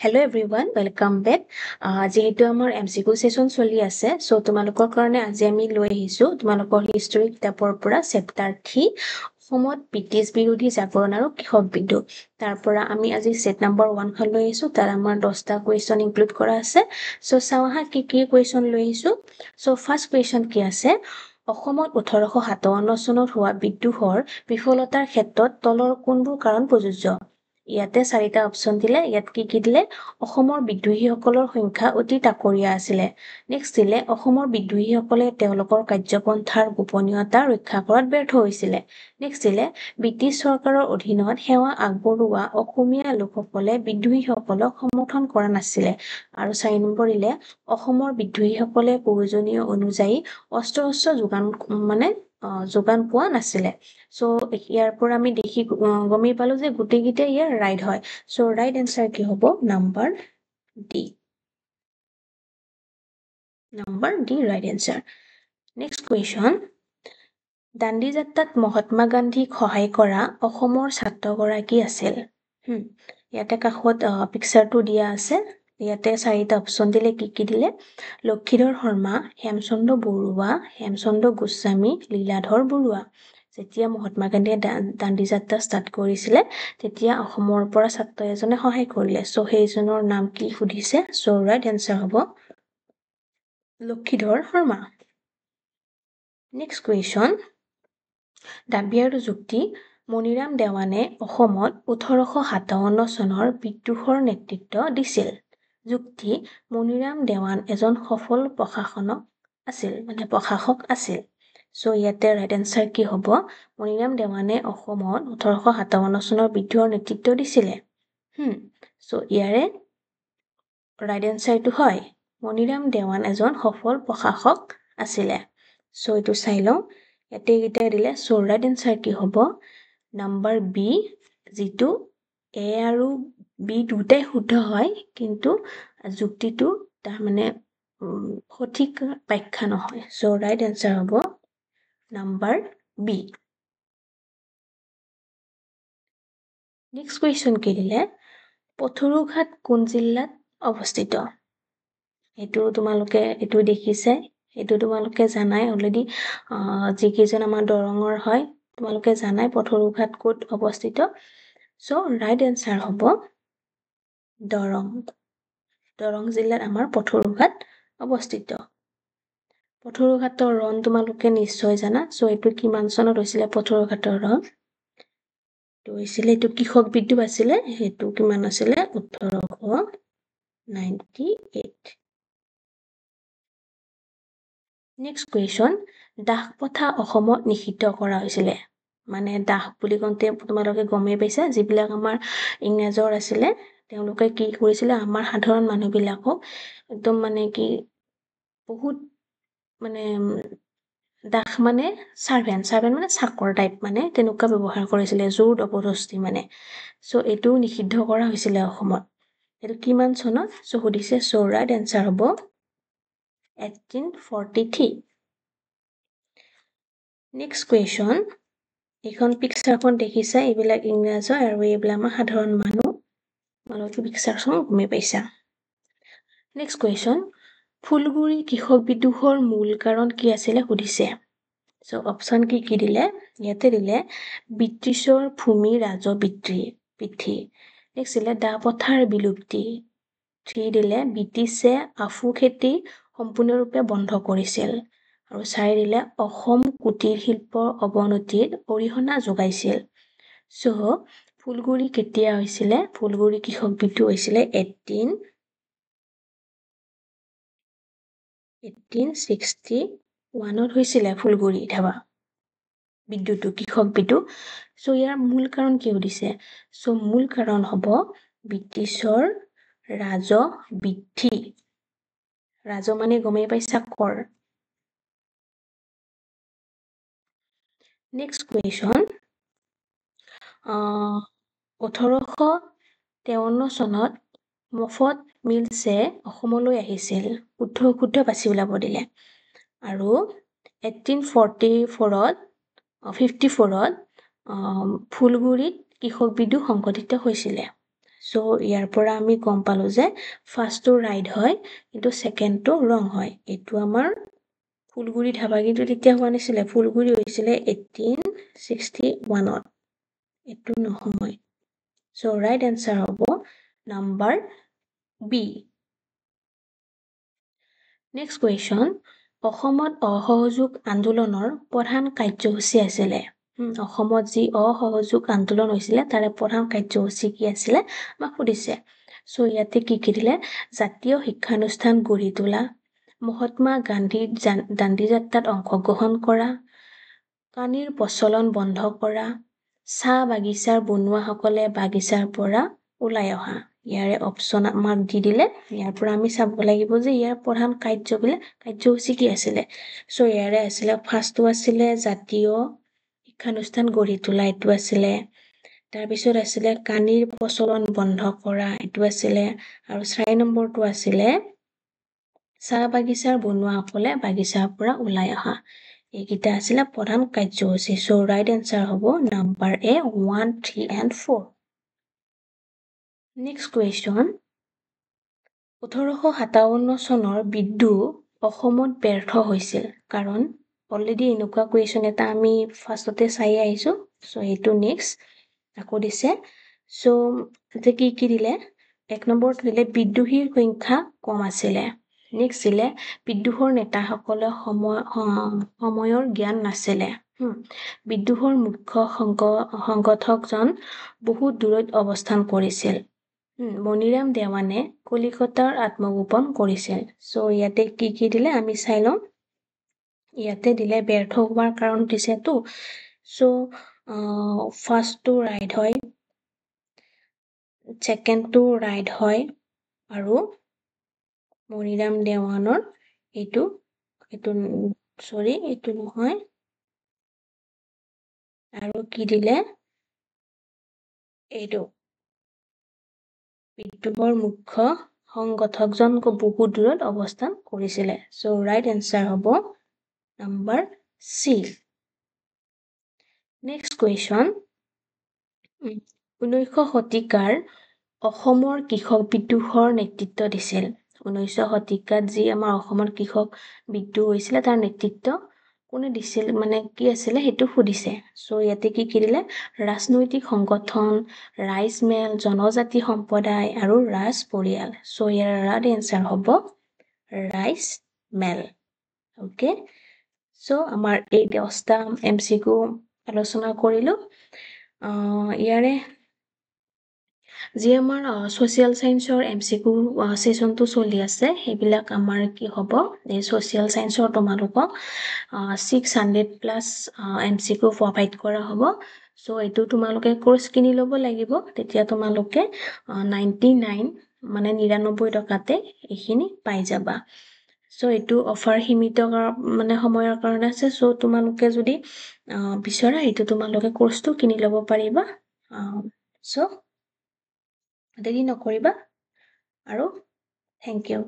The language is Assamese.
Hello everyone, welcome back. যেহেতু আমাৰ MCQ session চলি আছে, so তোমালোকৰ কাৰণে আজি আমি লৈ আহিছো তোমালোকৰ হিষ্টৰী কিতাপৰ পৰা চেপ্টাৰ 3 অসমত ব্ৰিটিছ বিৰোধী জাগৰণ আৰু কৃষক বিদ্ৰোহ। তাৰ পৰা আমি আজি সেট নম্বৰ 1 খন লৈ আহিছো, তাৰ আমাৰ 10টা কুৱেশ্যন ইনক্লুড কৰা আছে। so চাও হা কি কুৱেশ্যন লৈ আহিছো। so ফাৰ্স্ট কুৱেশ্যন কি আছে, অসমত 1857 চনত হোৱা বিদ্ৰোহৰ বিফলতাৰ ক্ষেত্ৰত তলৰ কোনবোৰ কাৰণ প্ৰযোজ্য? ইয়াতে 4টা অপচন দিলে, ইয়াত কি দিলে, অসমৰ বিদ্ৰোহীসকলৰ সংখ্যা অতি তাকৰীয়া আছিলে। নেক্সট দিলে, অসমৰ বিদ্ৰোহীসকলে তেওঁলোকৰ কাৰ্যপন্থাৰ গোপনীয়তা ৰক্ষা কৰাত ব্যৰ্থ হৈছিলে। নেক্সট দিলে, ব্ৰিটিছ চৰকাৰৰ অধীনত সেৱা আগবঢ়োৱা অসমীয়া লোকসকলে বিদ্ৰোহীসকলক সমৰ্থন কৰা নাছিলে। আৰু 4 নম্বৰ দিলে, অসমৰ বিদ্ৰোহীসকলে প্ৰয়োজনীয় অনুযায়ী অস্ত্ৰ যোগান পোৱা নাছিলে। so ইয়াৰ পৰা আমি দেখি গমেই পালো যে গোটেইকেইটা ইয়াৰ ৰাইট হয়। so ৰাইট এনসাৰ কি হ'ব? Number D. Number D right answer. Next question, Dandi যাত্ৰাত মহাত্মা গান্ধীক সহায় কৰা অসমৰ ছাত্ৰগৰাকী আছিল। ইয়াতে কাষত পিকচাৰটো দিয়া আছে। ইয়াতে 4টা অপচন দিলে, কি দিলে, লক্ষীধৰ শৰ্মা, হেমচন্দ্ৰ বৰুৱা, হেমচন্দ্ৰ গোস্বামী, লীলাধৰ বৰুৱা। যেতিয়া মহাত্মা গান্ধীয়ে দাণ্ডি যাত্ৰা ষ্টাৰ্ট কৰিছিলে, তেতিয়া অসমৰ পৰা ছাত্ৰ এজনে সহায় কৰিলে। so সেইজনৰ নাম কি সুধিছে? so ৰাইট এনসাৰ হ'ব লক্ষীধৰ শৰ্মা। নেক্সট কুৱেশ্যন, দাবী আৰু যুক্তি, মণিৰাম দেৱানে অসমত 1857 চনৰ বিদ্ৰোহৰ নেতৃত্ব দিছিল। যুক্তি, মণিৰাম দেৱান এজন সফল প্ৰশাসক আছিল। so ইয়াতে ৰাইট এনসাৰ কি হ'ব? মণিৰাম দেৱানে অসমত 1857 চনৰ বিদ্ৰোহৰ নেতৃত্ব দিছিলে। so ইয়াৰে ৰাইট এনসাৰটো হয়, মণিৰাম দেৱান এজন সফল প্ৰশাসক আছিলে। so এইটো চাই লওঁ, ইয়াতে এইকেইটা দিলে। so ৰাইট এনসাৰ কি হ'ব? নাম্বাৰ বি, যিটো এ আৰু বি দুটাই শুদ্ধ হয়, কিন্তু যুক্তিটো তাৰমানে সঠিক ব্যাখ্যা নহয়। so ৰাইট এনসাৰ হ'ব নাম্বাৰ বি। নেক্সট কুৱেশ্যন কি দিলে, পথৰুঘাট কোন জিলাত অৱস্থিত? এইটো দেখিছে, এইটো তোমালোকে জানাই অলৰেডি। যিকেইজন আমাৰ দৰঙৰ হয়, তোমালোকে জানাই পথৰুঘাট ক'ত অৱস্থিত। so ৰাইট এনসাৰ হ'ব দৰং জিলাত আমাৰ পথৰুঘাট অৱস্থিত। পথৰুঘাটৰ ৰণ তোমালোকে নিশ্চয় জানা। so এইটো কিমান চনত হৈছিলে পথৰুঘাটৰ ৰণ? এইটো কৃষক বিদ্ৰোহ আছিলে। সেইটো কিমান আছিলে? 1898। নেক্সট কুৱেশ্যন, দাস প্ৰথা অসমত নিষিদ্ধ কৰা হৈছিলে। মানে দাস বুলি কওঁতে তোমালোকে গমেই পাইছা, যিবিলাক আমাৰ ইংৰাজৰ আছিলে, তেওঁলোকে কি কৰিছিলে, আমাৰ সাধাৰণ মানুহবিলাকক একদম বহুত দাস চাৰ্ভেণ্ট মানে চাকৰ টাইপ তেনেকুৱা ব্যৱহাৰ কৰিছিলে, জোৰ জবৰদস্তি so এইটো নিষিদ্ধ কৰা হৈছিলে অসমত। এইটো কিমান চনত? so সুধিছে। so ৰাইট এনসাৰ হ'ব 1843। নেক্সট কুৱেশ্যন, এইখন পিকচাৰখন দেখিছা, এইবিলাক ইংৰাজৰ আৰু এইবিলাক আমাৰ সাধাৰণ মানুহ। তোমালোকে পিকচাৰখন গমেই পাইছা। নেক্সট কুৱেশ্যন, ফুলগুৰি কৃষক বিদ্ৰোহৰ মূল কাৰণ কি আছিলে সুধিছে। so অপচন কি দিলে, ইয়াতে দিলে ব্ৰিটিছৰ ভূমি ৰাজহ বৃদ্ধি। নেক্সট দিলে দা পথাৰ বিলুপ্তি। 3 দিলে ব্ৰিটিছে আফু খেতি সম্পূৰ্ণৰূপে বন্ধ কৰিছিল। আৰু 4 দিলে অসম কুটিৰ শিল্পৰ অৱনতিত অৰিহণা যোগাইছিল। so ফুলগুৰি কেতিয়া হৈছিলে? ফুলগুৰি কৃষক বিদ্ৰোহ হৈছিলে 1861ত হৈছিলে ফুলগুৰি বিদ্ৰোহটো, কৃষক বিদ্ৰোহ। so ইয়াৰ মূল কাৰণ কি সুধিছে? so মূল কাৰণ হ'ব ব্ৰিটিছৰ ৰাজহ বৃদ্ধি। ৰাজহ মানে গমেই পাইছা, কৰ। নেক্সট কুৱেশ্যন, 1853 চনত মফত মিলছে অসমলৈ আহিছিল। শুদ্ধ বাছি ওলাব দিলে। আৰু 1854ত ফুলগুৰিত কৃষক বিদ্ৰোহ সংঘটিত হৈছিলে। সো ইয়াৰ পৰা আমি গম পালো যে ফাৰ্ষ্টটো ৰাইট হয় কিন্তু সেকেন্ডটো ৰং হয় এটো আমাৰ ফুলগুৰি ধাবা কিন্তু তেতিয়া হোৱা নাছিলে ফুলগুৰি হৈছিলে 1861 ত এটো নহয় সো ৰাইট আনসাৰ হ'ব নাম্বাৰ বি নেক্সট কুৱেশ্যন অসমত অসহযোগ আন্দোলনৰ প্ৰধান কাৰ্যসূচী আছিলে অসমত যি অসহযোগ আন্দোলন হৈছিলে তাৰে প্ৰধান কাৰ্যসূচী কি আছিলে আমাক সুধিছে সো ইয়াতে কি দিলে জাতীয় শিক্ষানুষ্ঠান গঢ়ি তোলা মহাত্মা গান্ধীৰ দাণ্ডি যাত্ৰাত অংশগ্ৰহণ কৰা পানীৰ প্ৰচলন বন্ধ কৰা চাহ বাগিচাৰ বনুৱাসকলে বাগিচাৰ পৰা ওলাই অহা ইয়াৰে অপচন আমাক দি দিলে ইয়াৰ পৰা আমি চাব লাগিব যে ইয়াৰ প্ৰধান কাৰ্যসূচী কি আছিলে সো ইয়াৰে আছিলে ফাৰ্ষ্টটো আছিলে জাতীয় শিক্ষানুষ্ঠান গঢ়ি তোলা এটো আছিলে তাৰ পিছত আছিলে কানিৰ প্ৰচলন বন্ধ কৰা এটো আছিলে আৰু 4 নম্বৰটো আছিলে চাহ বাগিচাৰ বনুৱাসকলে বাগিচাৰ পৰা ওলাই অহা এইকিটা আছিলে প্ৰধান কাৰ্যসূচী সো ৰাইট আনসাৰ হ'ব number A 1 3 and 4 next question 1857 চনৰ বিদ্ৰোহ অসমত ব্যৰ্থ হৈছিল কাৰণ অলৰেডি এনেকুৱা কুৱেশ্যন এটা আমি ফাৰ্ষ্টতে চাই আহিছো সো এইটো নেক্সট আকৌ দিছে সো এতে কি দিলে এক নম্বৰত দিলে বিদ্ৰোহীৰ সংখ্যা কম আছিলে নেক্সট দিলে বিদ্ৰোহৰ নেতাসকলে সময়ৰ জ্ঞান নাছিলে বিদ্ৰোহৰ মুখ্য সংগঠকজন বহুত দূৰত অৱস্থান কৰিছিল মনিৰাম দেৱানে কলিকতাৰ আত্মগোপন কৰিছিল সো ইয়াতে কি দিলে আমি চাই লম ইয়াতে দিলে ব্যৰ্থ হোৱাৰ কাৰণ দিছেতো সো ফাৰ্ষ্টটো ৰাইট হয় সেকেন্ডটো ৰাইট হয় আৰু মনিৰাম দেৱানৰ এইটো নহয় আৰু কি দিলে এইটো বিদ্ৰোহৰ মুখ্য সংগঠকজন বহুত দূৰত অৱস্থান কৰিছিলে সো ৰাইট আনসাৰ হ'ব নাম্বাৰ সি নেক্সট কুৱেশ্যন 19শ শতিকাৰ অসমৰ কৃষক বিদ্ৰোহৰ নেতৃত্ব দিছিল 19শ শতিকাত যি আমাৰ অসমৰ কৃষক বিদ্ৰোহ হৈছিলে তাৰ নেতৃত্ব কোনে দিছিল মানে কি আছিলে হেতু সুধিছে সো ইয়াতে কি দিলে ৰাজনৈতিক সংগঠন ৰাইজমেল জনজাতি সম্প্ৰদায় আৰু ৰাজ পৰিয়াল সো ইয়াৰ ৰাইট আনসাৰ হ'ব ৰাইজমেল ওকে সো আমাৰ এই 10টা এমসিকিউ আলোচনা কৰিলো ইয়াৰে যি আমাৰ সোশিয়াল সায়েন্সৰ এমসিকিউ সেশনটো চলি আছে সেইবিলাক আমাৰ কি হ'ব এই সোশিয়াল সায়েন্সৰ তোমালোকক 600 প্লাস এমসিকিউ প্ৰভাইড কৰা হ'ব সো এইটো তোমালোকে কোৰ্স কিনি ল'ব লাগিব তেতিয়া তোমালোকে 99 মানে 99 টকাতে এইখিনি পাই যাবা সো এইটো অফাৰ সীমিত মানে সময়ৰ কাৰণে আছে সো তোমালোকে যদি বিচৰা এইটো তোমালোকে কোৰ্সটো কিনি ল'ব পাৰিবা সো দেৰি নকৰিবা আৰু থ্যাংক ইউ